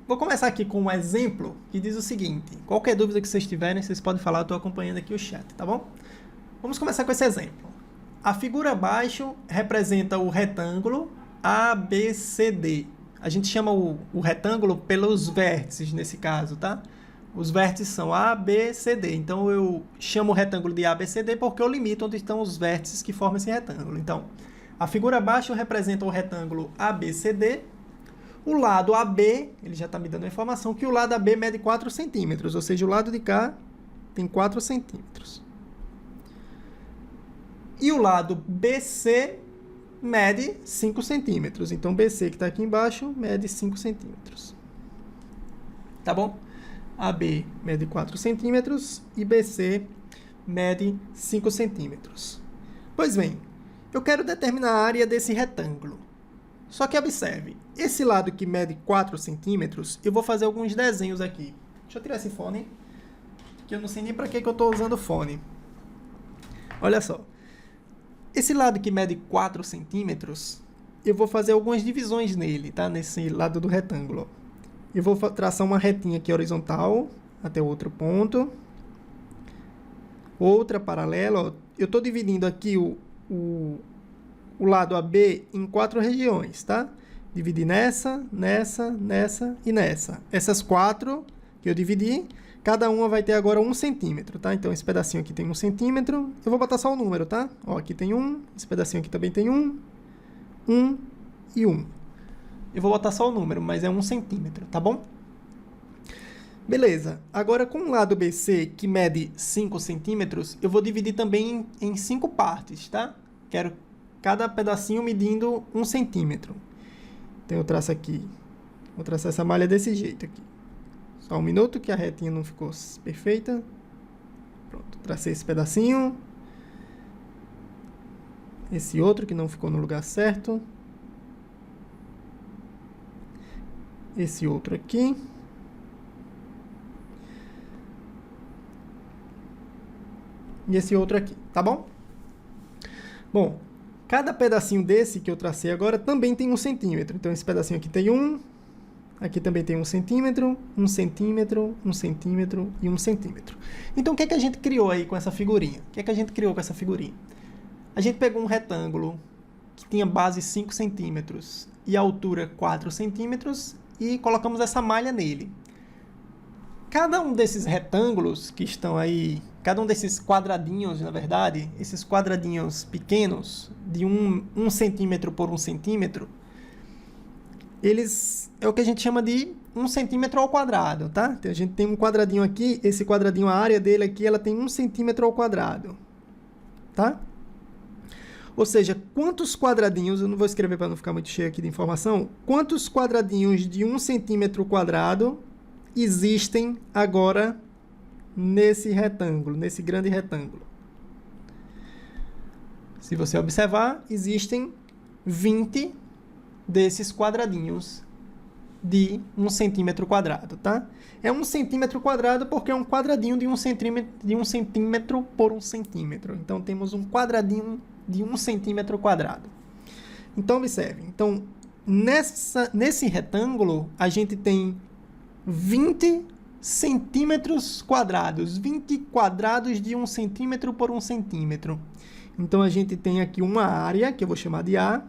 vou começar aqui com um exemplo que diz o seguinte. Qualquer dúvida que vocês tiverem, vocês podem falar, eu estou acompanhando aqui o chat, tá bom? Vamos começar com esse exemplo. A figura abaixo representa o retângulo ABCD. A gente chama o retângulo pelos vértices nesse caso, tá? Os vértices são A, B, C, D. Então, eu chamo o retângulo de ABCD porque eu limito onde estão os vértices que formam esse retângulo. Então, a figura abaixo representa o retângulo ABCD. O lado AB, ele já está me dando a informação que o lado AB mede 4 centímetros, ou seja, o lado de cá tem 4 centímetros. E o lado BC mede 5 centímetros. Então, BC que está aqui embaixo mede 5 centímetros. Tá bom? AB mede 4 centímetros e BC mede 5 centímetros. Pois bem, eu quero determinar a área desse retângulo. Só que observe, esse lado que mede 4 centímetros, eu vou fazer alguns desenhos aqui. Deixa eu tirar esse fone, que eu não sei nem para que eu estou usando o fone. Olha só. Esse lado que mede 4 centímetros, eu vou fazer algumas divisões nele, tá? Nesse lado do retângulo. Eu vou traçar uma retinha aqui horizontal até o outro ponto. Outra paralela. Ó. Eu estou dividindo aqui o lado AB em 4 regiões, tá? Dividi nessa, nessa, nessa e nessa. Essas 4 que eu dividi, cada uma vai ter agora 1 centímetro, tá? Então, esse pedacinho aqui tem 1 centímetro. Eu vou botar só o número, tá? Ó, aqui tem 1, esse pedacinho aqui também tem 1, 1 e 1. Eu vou botar só o número, mas é 1 centímetro, tá bom? Beleza. Agora, com o lado BC, que mede 5 centímetros, eu vou dividir também em 5 partes, tá? Quero cada pedacinho medindo 1 centímetro. Então, eu traço aqui. Vou traçar essa malha desse jeito aqui. Só um minuto, que a retinha não ficou perfeita. Pronto, tracei esse pedacinho. Esse outro que não ficou no lugar certo. Esse outro aqui. E esse outro aqui, tá bom? Bom, cada pedacinho desse que eu tracei agora também tem 1 centímetro. Então, esse pedacinho aqui tem 1. Aqui também tem 1 centímetro, 1 centímetro, 1 centímetro e 1 centímetro. Então, o que é que a gente criou aí com essa figurinha? O que é que a gente criou com essa figurinha? A gente pegou um retângulo que tinha base 5 centímetros e altura 4 centímetros e colocamos essa malha nele. Cada um desses retângulos que estão aí, cada um desses quadradinhos, na verdade, esses quadradinhos pequenos, de 1 centímetro por 1 centímetro, eles é o que a gente chama de 1 centímetro ao quadrado, tá? Então, a gente tem um quadradinho aqui, esse quadradinho, a área dele aqui, ela tem 1 centímetro ao quadrado, tá? Ou seja, quantos quadradinhos, eu não vou escrever para não ficar muito cheio aqui de informação, quantos quadradinhos de 1 centímetro quadrado existem agora nesse retângulo, nesse grande retângulo? Se você observar, existem 20 desses quadradinhos de 1 centímetro quadrado, tá? É 1 centímetro quadrado porque é um quadradinho de 1 centímetro por 1 centímetro. Então, temos um quadradinho de 1 centímetro quadrado. Então, observe. Então, nesse retângulo, a gente tem 20 centímetros quadrados. 20 quadrados de 1 centímetro por 1 centímetro. Então, a gente tem aqui uma área, que eu vou chamar de A,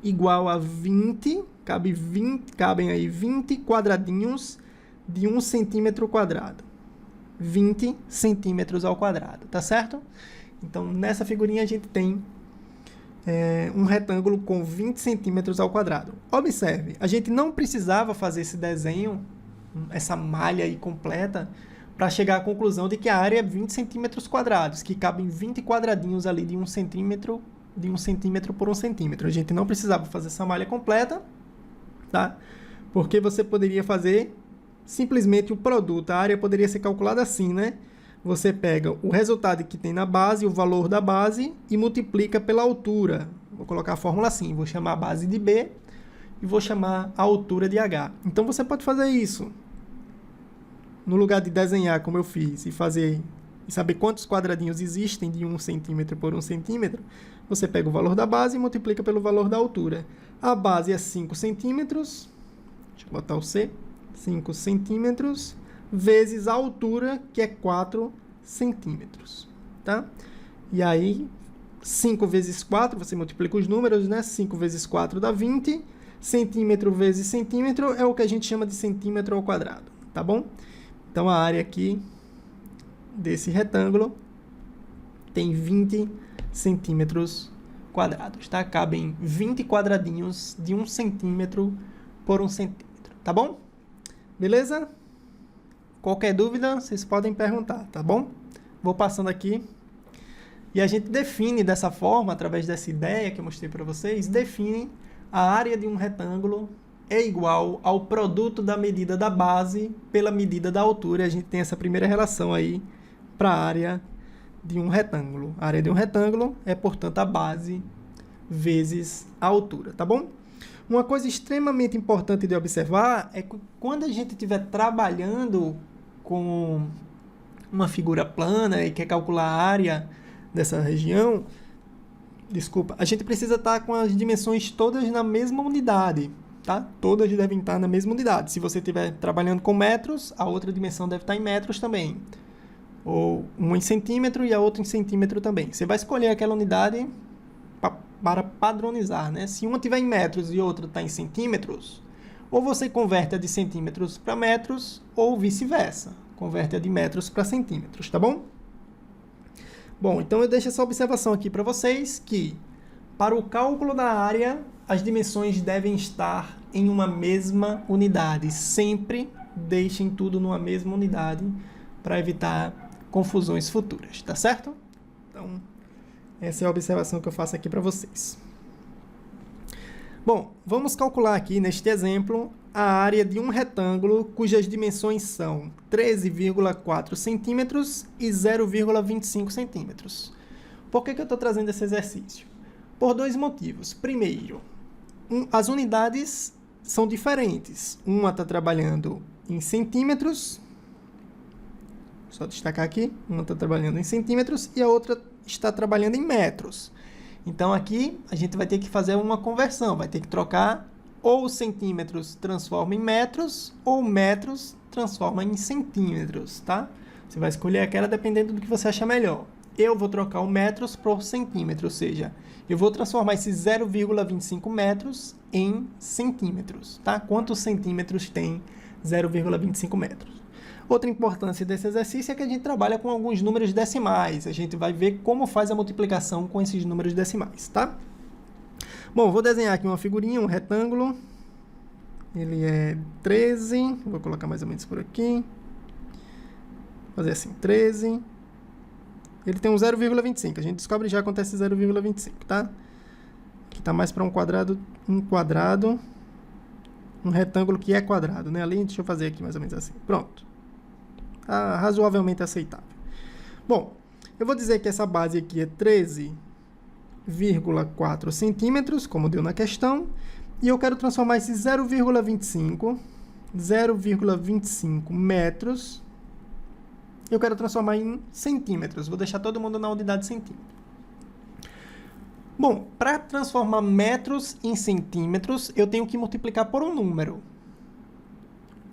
igual a 20, cabem aí 20 quadradinhos de 1 centímetro quadrado. 20 centímetros ao quadrado, tá certo? Então, nessa figurinha a gente tem um retângulo com 20 centímetros ao quadrado. Observe, a gente não precisava fazer esse desenho, essa malha aí completa, para chegar à conclusão de que a área é 20 centímetros quadrados, que cabem 20 quadradinhos ali de 1 centímetro por 1 centímetro. A gente não precisava fazer essa malha completa, tá? Porque você poderia fazer simplesmente o produto. A área poderia ser calculada assim, né? Você pega o resultado que tem na base, o valor da base, e multiplica pela altura. Vou colocar a fórmula assim, vou chamar a base de B e vou chamar a altura de H. Então, você pode fazer isso. No lugar de desenhar como eu fiz e saber quantos quadradinhos existem de 1 centímetro por 1 centímetro, você pega o valor da base e multiplica pelo valor da altura. A base é 5 centímetros. Deixa eu botar o C. 5 centímetros vezes a altura, que é 4 centímetros, tá? E aí, 5 vezes 4, você multiplica os números, né? 5 vezes 4 dá 20. Centímetro vezes centímetro é o que a gente chama de centímetro ao quadrado, tá bom? Então, a área aqui desse retângulo tem 20 centímetros quadrados, tá? Cabem 20 quadradinhos de 1 centímetro por 1 centímetro, tá bom? Beleza? Qualquer dúvida, vocês podem perguntar, tá bom? Vou passando aqui. E a gente define dessa forma, através dessa ideia que eu mostrei para vocês, define a área de um retângulo é igual ao produto da medida da base pela medida da altura. A gente tem essa primeira relação aí para a área de um retângulo. A área de um retângulo é, portanto, a base vezes a altura, tá bom? Uma coisa extremamente importante de observar é que quando a gente estiver trabalhando com uma figura plana e quer calcular a área dessa região, a gente precisa estar com as dimensões todas na mesma unidade, tá? Todas devem estar na mesma unidade. Se você estiver trabalhando com metros, a outra dimensão deve estar em metros também. Ou uma em centímetro e a outra em centímetro também. Você vai escolher aquela unidade para padronizar, né? Se uma estiver em metros e outra está em centímetros, ou você converte a de centímetros para metros, ou vice-versa. Converte a de metros para centímetros, tá bom? Bom, então eu deixo essa observação aqui para vocês, que para o cálculo da área, as dimensões devem estar em uma mesma unidade. Sempre deixem tudo numa mesma unidade para evitar confusões futuras, tá certo? Então, essa é a observação que eu faço aqui para vocês. Bom, vamos calcular aqui neste exemplo a área de um retângulo cujas dimensões são 13,4 centímetros e 0,25 centímetros. Por que eu estou trazendo esse exercício? Por dois motivos. Primeiro, as unidades são diferentes. Uma está trabalhando em centímetros, só destacar aqui, uma está trabalhando em centímetros e a outra está trabalhando em metros. Então, aqui, a gente vai ter que fazer uma conversão, vai ter que trocar ou centímetros transforma em metros, ou metros transforma em centímetros, tá? Você vai escolher aquela dependendo do que você achar melhor. Eu vou trocar o metros por centímetro, ou seja, eu vou transformar esses 0,25 metros em centímetros, tá? Quantos centímetros tem 0,25 metros? Outra importância desse exercício é que a gente trabalha com alguns números decimais. A gente vai ver como faz a multiplicação com esses números decimais, tá? Bom, vou desenhar aqui uma figurinha, um retângulo. Ele é 13. Vou colocar mais ou menos por aqui. Vou fazer assim, 13. Ele tem um 0,25. A gente descobre já quanto é esse 0,25, tá? Aqui está mais para um quadrado. Um retângulo que é quadrado, né? Ali, deixa eu fazer aqui mais ou menos assim. Pronto. Tá razoavelmente aceitável. Bom, eu vou dizer que essa base aqui é 13,4 centímetros, como deu na questão, e eu quero transformar esse 0,25 metros, eu quero transformar em centímetros. Vou deixar todo mundo na unidade centímetro. Bom, para transformar metros em centímetros, eu tenho que multiplicar por um número.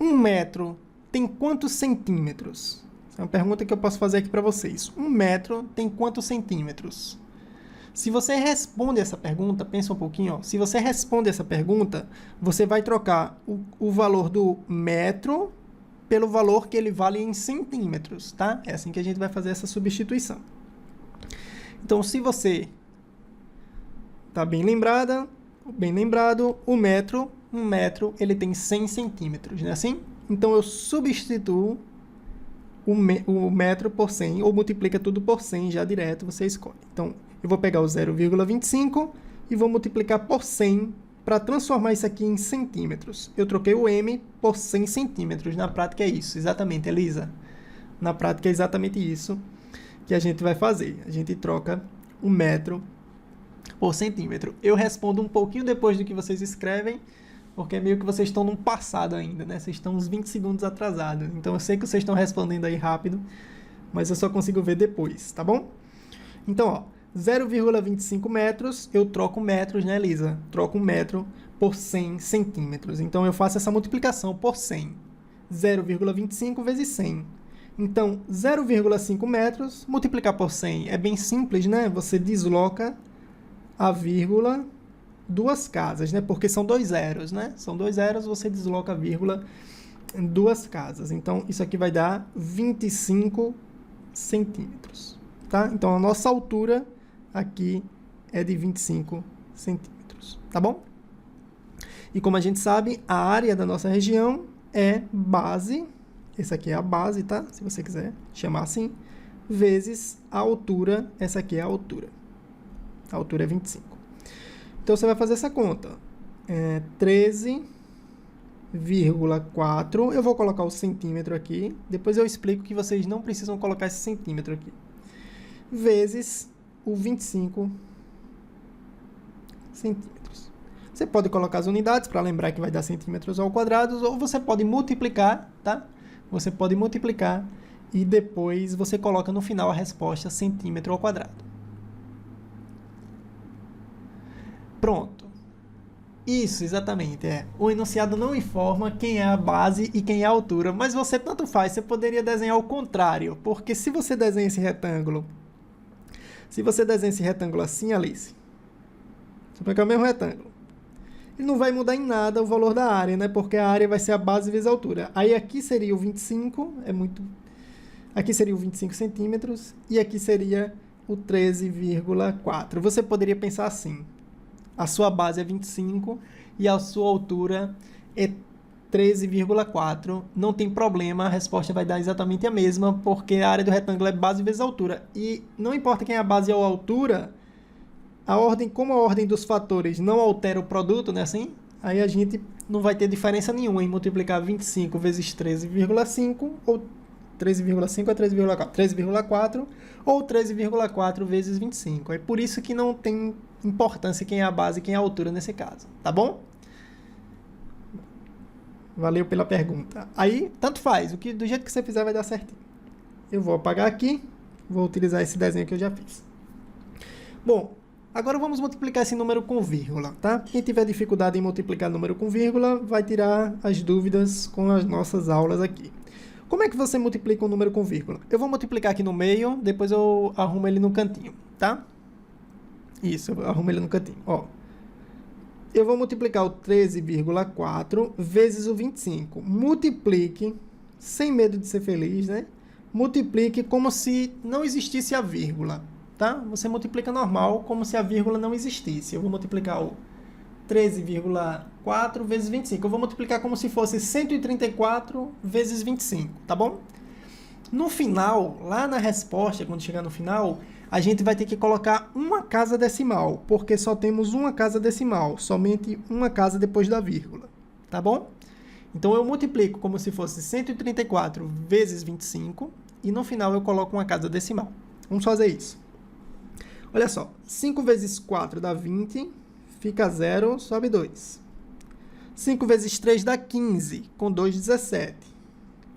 1 metro tem quantos centímetros? Essa é uma pergunta que eu posso fazer aqui para vocês. 1 metro tem quantos centímetros? Se você responde essa pergunta, pensa um pouquinho, ó. Se você responde essa pergunta, você vai trocar o valor do metro pelo valor que ele vale em centímetros, tá? É assim que a gente vai fazer essa substituição. Então, se você está bem lembrado, um metro ele tem 100 centímetros, não é assim? Então, eu substituo o metro por 100, ou multiplica tudo por 100 já direto, você escolhe. Então, eu vou pegar o 0,25 e vou multiplicar por 100 para transformar isso aqui em centímetros. Eu troquei o m por 100 centímetros. Na prática é isso, exatamente, Elisa. Na prática é exatamente isso que a gente vai fazer. A gente troca o metro por centímetro. Eu respondo um pouquinho depois do que vocês escrevem, porque é meio que vocês estão num passado ainda, né? Vocês estão uns 20 segundos atrasados. Então, eu sei que vocês estão respondendo aí rápido, mas eu só consigo ver depois, tá bom? Então, ó, 0,25 metros, eu troco metros, né, Elisa? Troco um metro por 100 centímetros. Então, eu faço essa multiplicação por 100. 0,25 vezes 100. Então, 0,5 metros, multiplicar por 100 é bem simples, né? Você desloca a vírgula duas casas, né? Porque são dois zeros, né? São dois zeros, você desloca a vírgula em duas casas. Então, isso aqui vai dar 25 centímetros, tá? Então, a nossa altura aqui é de 25 centímetros, tá bom? E como a gente sabe, a área da nossa região é base, essa aqui é a base, tá? Se você quiser chamar assim, vezes a altura, essa aqui é a altura. A altura é 25. Então, você vai fazer essa conta. 13,4. Eu vou colocar o centímetro aqui. Depois eu explico que vocês não precisam colocar esse centímetro aqui. Vezes o 25 centímetros. Você pode colocar as unidades para lembrar que vai dar centímetros ao quadrado, ou você pode multiplicar, tá? Você pode multiplicar e depois você coloca no final a resposta centímetro ao quadrado. Pronto. Isso, exatamente. O enunciado não informa quem é a base e quem é a altura, mas você tanto faz, você poderia desenhar o contrário, porque se você desenha esse retângulo, assim, Alice, você pegar o mesmo retângulo, ele não vai mudar em nada o valor da área, né? Porque a área vai ser a base vezes a altura. Aí aqui seria o 25, aqui seria o 25 centímetros e aqui seria o 13,4. Você poderia pensar assim: a sua base é 25 e a sua altura é 13,4. Não tem problema, a resposta vai dar exatamente a mesma, porque a área do retângulo é base vezes altura. E não importa quem é a base ou a altura, como a ordem dos fatores não altera o produto, né, assim? Aí a gente não vai ter diferença nenhuma em multiplicar 25 vezes 13,5 ou 13,5 é 13,4. 13,4 ou 13,4 vezes 25. É por isso que não tem importância quem é a base e quem é a altura nesse caso, tá bom? Valeu pela pergunta. Aí, tanto faz, do jeito que você fizer vai dar certinho. Eu vou apagar aqui, vou utilizar esse desenho que eu já fiz. Bom, agora vamos multiplicar esse número com vírgula, tá? Quem tiver dificuldade em multiplicar número com vírgula, vai tirar as dúvidas com as nossas aulas aqui. Como é que você multiplica um número com vírgula? Eu vou multiplicar aqui no meio, depois eu arrumo ele no cantinho, tá? Isso, eu arrumo ele no cantinho, ó. Eu vou multiplicar o 13,4 vezes o 25. Multiplique, sem medo de ser feliz, né? Multiplique como se não existisse a vírgula, tá? Você multiplica normal, como se a vírgula não existisse. Eu vou multiplicar o 13,4 vezes 25. Eu vou multiplicar como se fosse 134 vezes 25, tá bom? No final, lá na resposta, quando chegar no final, a gente vai ter que colocar uma casa decimal, porque só temos uma casa decimal, somente uma casa depois da vírgula, tá bom? Então, eu multiplico como se fosse 134 vezes 25, e no final eu coloco uma casa decimal. Vamos fazer isso. Olha só, 5 vezes 4 dá 20, fica 0, sobe 2. 5 vezes 3 dá 15, com 2, 17.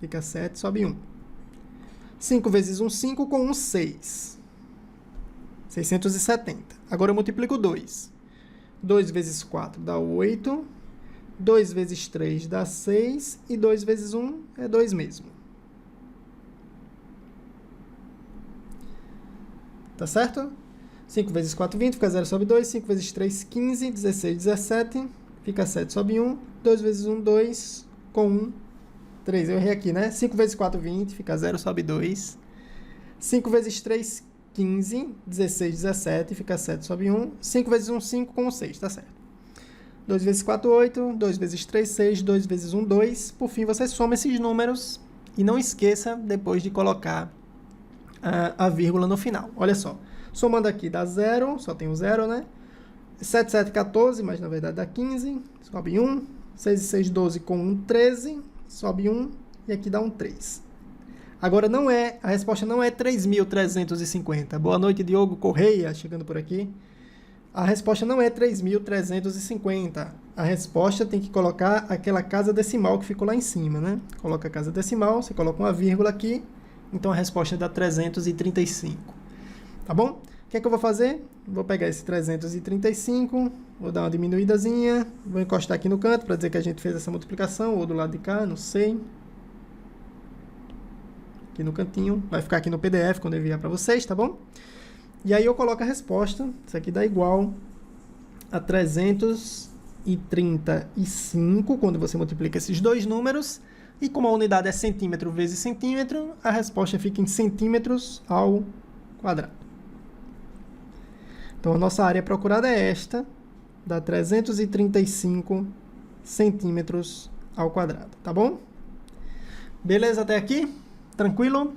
Fica 7, sobe 1. 5 vezes 1, 5, com 1, 6. 670. Agora eu multiplico 2. 2 vezes 4 dá 8. 2 vezes 3 dá 6. E 2 vezes 1 é 2 mesmo. Tá certo? 5 vezes 4, 20. Fica 0, sobe 2. 5 vezes 3, 15. 16, 17. Fica 7, sobe 1. 2 vezes 1, 2. Com 1, 3. Eu errei aqui, né? 5 vezes 4, 20. Fica 0, sobe 2. 5 vezes 3, 15. 16, 17. Fica 7, sobe 1. 5 vezes 1, 5. Com 6. Tá certo. 2 vezes 4, 8. 2 vezes 3, 6. 2 vezes 1, 2. Por fim, você soma esses números. E não esqueça depois de colocar a vírgula no final. Olha só. Somando aqui dá 0. Só tem o 0, né? 7, 7, 14. Mas na verdade dá 15. Sobe 1. 6 e 6, 12. Com 1, 13. Sobe 1. E aqui dá um 3. Agora a resposta não é 3.350. Boa noite, Diogo Correia, chegando por aqui. A resposta não é 3.350. A resposta tem que colocar aquela casa decimal que ficou lá em cima, né? Coloca a casa decimal, você coloca uma vírgula aqui, então a resposta dá 335. Tá bom? que é que eu vou fazer? Vou pegar esse 335, vou dar uma diminuídazinha, vou encostar aqui no canto para dizer que a gente fez essa multiplicação, ou do lado de cá, não sei. Aqui no cantinho, vai ficar aqui no PDF quando eu enviar para vocês, tá bom? E aí eu coloco a resposta, isso aqui dá igual a 335, quando você multiplica esses dois números, e como a unidade é centímetro vezes centímetro, a resposta fica em centímetros ao quadrado. Então, a nossa área procurada é esta, dá 335 centímetros ao quadrado, tá bom? Beleza até aqui? Tranquilo?